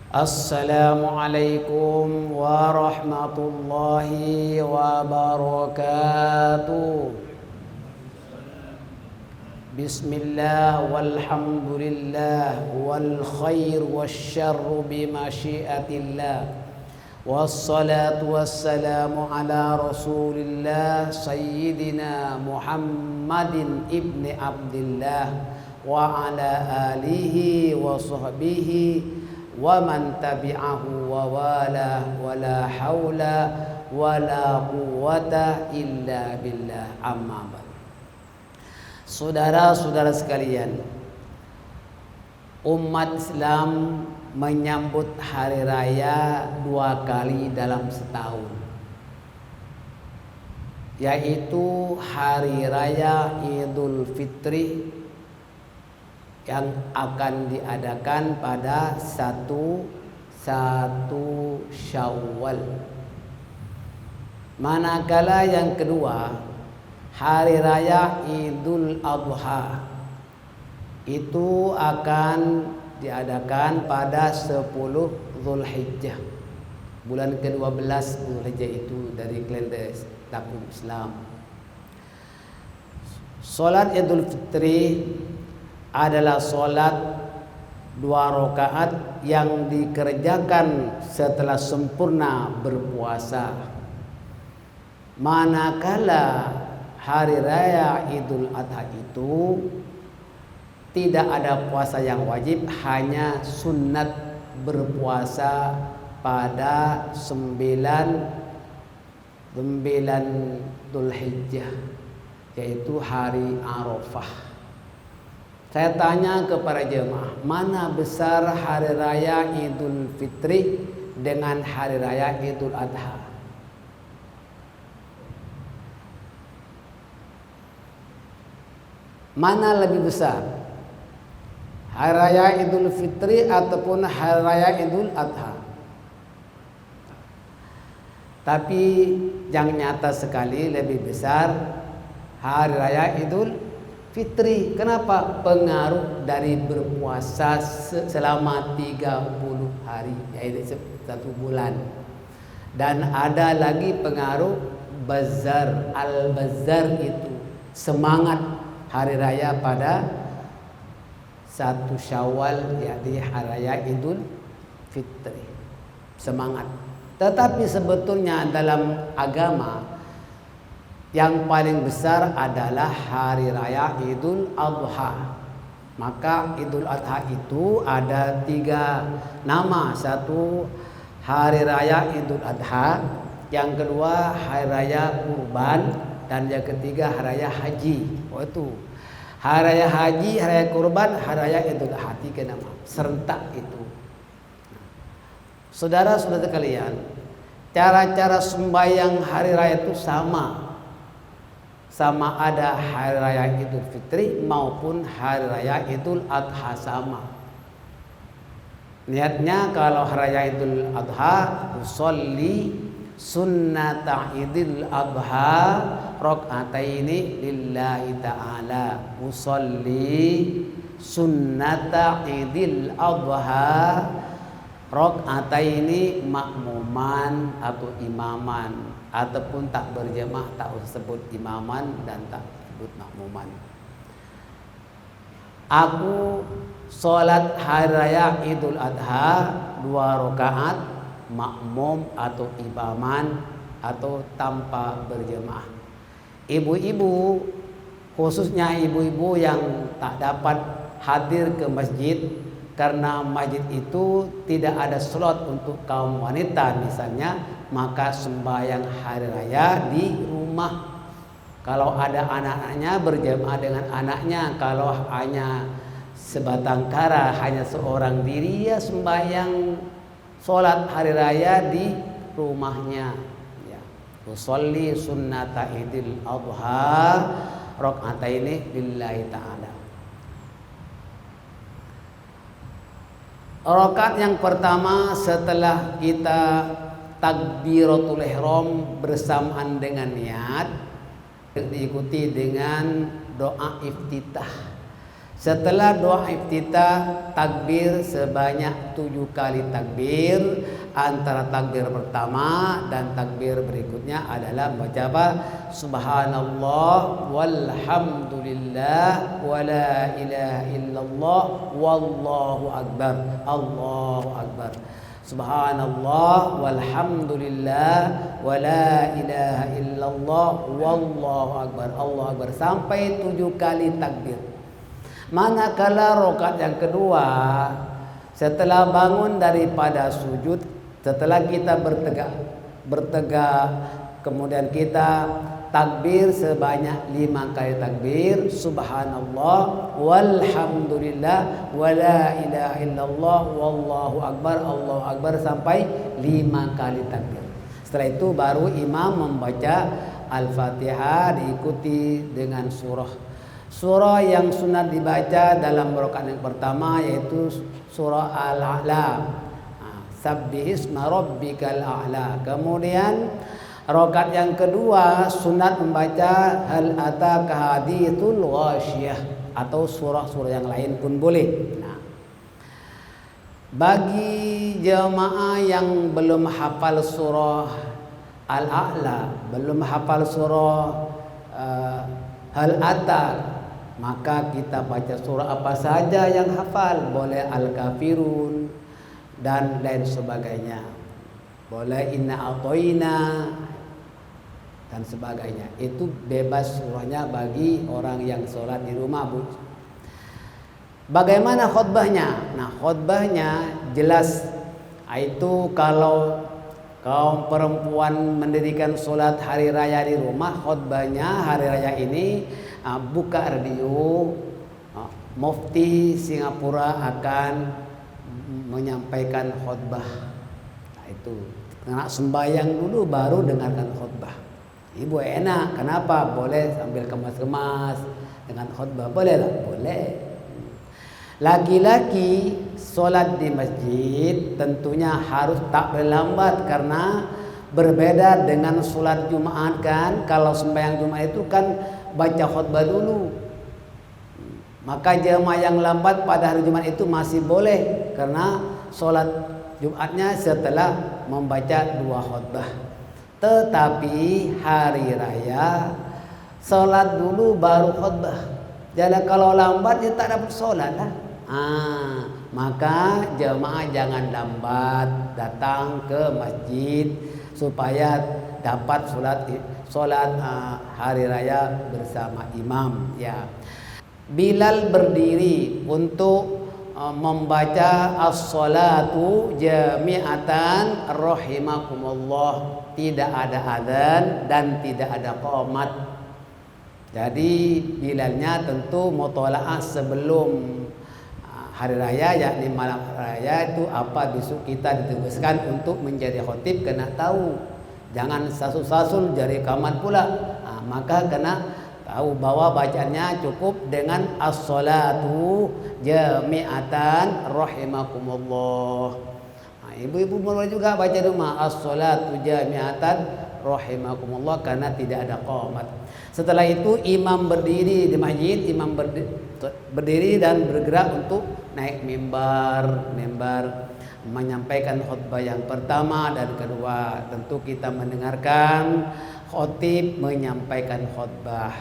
Assalamualaikum warahmatullahi wabarakatuh. Bismillah walhamdulillah wal khair wasyarru bimasyiatillah. Wassalatu wassalamu ala rasulillah sayyidina Muhammadin ibni Abdillah wa ala alihi wa sahbihi wa man tabi'ahu wa wala wa la hawla wa la quwwata illa billah, amma ba'd. Saudara-saudara sekalian, umat Islam menyambut hari raya 2 kali dalam setahun, yaitu hari raya Idul Fitri yang akan diadakan pada 1 Syawal. Manakala yang kedua, hari raya Idul Adha itu akan diadakan pada 10 Zulhijjah. Bulan ke-12 Zulhijjah itu dari kalender tahun Islam. Salat Idul Fitri adalah solat 2 rakaat yang dikerjakan setelah sempurna berpuasa. Manakala hari raya Idul Adha itu tidak ada puasa yang wajib, hanya sunat berpuasa pada 9 Dzulhijjah, yaitu hari Arafah. Saya tanya kepada jemaah, mana besar hari raya Idul Fitri dengan hari raya Idul Adha? Mana lebih besar? Hari raya Idul Fitri ataupun hari raya Idul Adha? Tapi yang nyata sekali lebih besar hari raya Idul Fitri. Kenapa? Pengaruh dari berpuasa selama 30 hari, yaitu 1 bulan. Dan ada lagi pengaruh bazar. Al-bazar itu semangat hari raya pada 1 Syawal, yaitu hari raya Idul Fitri. Semangat. Tetapi sebetulnya dalam agama yang paling besar adalah hari raya Idul Adha. Maka Idul Adha itu ada 3 nama. 1 hari raya Idul Adha, yang kedua hari raya Kurban, dan yang ketiga hari raya Haji. Oh itu hari raya Haji, hari raya Kurban, hari raya Idul Adha, 3 nama serentak itu. Saudara-saudara sekalian, cara-cara sembahyang hari raya itu sama ada hari raya Idul Fitri maupun hari raya Idul Adha sama. Niatnya kalau hari raya Idul Adha, usolli sunnata Idul Adha rakaataini lillahi ta'ala. Usolli sunnata Idul Adha rakaataini makmuman atau imaman, ataupun tak berjemaah, tak sebut imaman dan tak sebut makmuman. Aku sholat hari raya Idul Adha 2 rakaat makmum atau imaman atau tanpa berjemaah. Ibu-ibu, khususnya ibu-ibu yang tak dapat hadir ke masjid karena masjid itu tidak ada slot untuk kaum wanita misalnya, maka sembahyang hari raya di rumah. Kalau ada anak-anaknya berjamaah dengan anaknya. Kalau hanya sebatang kara, hanya seorang diri, ya sembahyang sholat hari raya di rumahnya. Ya. Usolli sunnata Idul Adha rakaataini lillahi ta'ala. Rakaat yang pertama setelah kita takbiratul ihram bersamaan dengan niat, diikuti dengan doa iftitah. Setelah doa iftitah, takbir sebanyak 7 kali takbir. Antara takbir pertama dan takbir berikutnya adalah baca apa? Subhanallah walhamdulillah wala ilaha illallah wallahu akbar. Allahu akbar. Subhanallah walhamdulillah wala ilaha illallah wallahu akbar. Allahu akbar sampai 7 kali takbir. Manakala rakaat yang kedua, setelah bangun daripada sujud, setelah kita bertegak, kemudian kita takbir sebanyak 5 kali takbir, subhanallah walhamdulillah wala ilaha illallah wallahu akbar, Allahu akbar sampai 5 kali takbir. Setelah itu baru imam membaca Al-Fatihah diikuti dengan surah. Surah yang sunat dibaca dalam rakaat yang pertama yaitu surah Al-A'la. Sabbihisma rabbikal a'la. Kemudian rakaat yang kedua sunat membaca Hal ataka hadithul ghasyiyah atau surah-surah yang lain pun boleh. Bagi jemaah yang belum hafal surah Al-A'la, belum hafal surah Hal ataka, maka kita baca surah apa saja yang hafal, boleh Al-Kafirun dan lain sebagainya, boleh Inna A'toina dan sebagainya. Itu bebas surahnya bagi orang yang sholat di rumah, Bu. Bagaimana khutbahnya? Nah, khutbahnya jelas. Itu kalau kaum perempuan mendirikan sholat hari raya di rumah, khutbahnya hari raya ini buka radio, Mufti Singapura akan menyampaikan khutbah. Nah, itu kena sembahyang dulu baru dengarkan khutbah. Ibu enak, kenapa? Boleh sambil kemas-kemas dengan khutbah, boleh lah, boleh. Laki-laki sholat di masjid tentunya harus tak berlambat, karena berbeda dengan sholat Jumat kan. Kalau sembahyang Jumat itu kan baca khutbah dulu, maka jemaah yang lambat pada hari Jumat itu masih boleh, karena sholat Jumatnya setelah membaca 2 khutbah. Tetapi hari raya sholat dulu baru khutbah. Jadi kalau lambat ya tak dapat sholat lah. Maka jemaah jangan lambat datang ke masjid supaya dapat sholat hari raya bersama imam, ya. Bilal berdiri untuk membaca as-salatu jami'atan rahimakumullah. Tidak ada adzan dan tidak ada qomat. Jadi Bilalnya tentu mutola'ah sebelum hari raya, yakni malam raya itu apa besok kita ditugaskan untuk menjadi khotib, kena tahu. Jangan sasul-sasul jari kamat pula. Maka kena tahu bahwa bacanya cukup dengan as-salatu jami'atan rahimakumullah. Ibu-ibu mulai juga baca di rumah as-salatu jami'atan rahimakumullah, karena tidak ada qomat. Setelah itu imam berdiri di masjid, imam berdiri dan bergerak untuk naik mimbar menyampaikan khutbah yang pertama dan kedua. Tentu kita mendengarkan khotib menyampaikan khutbah.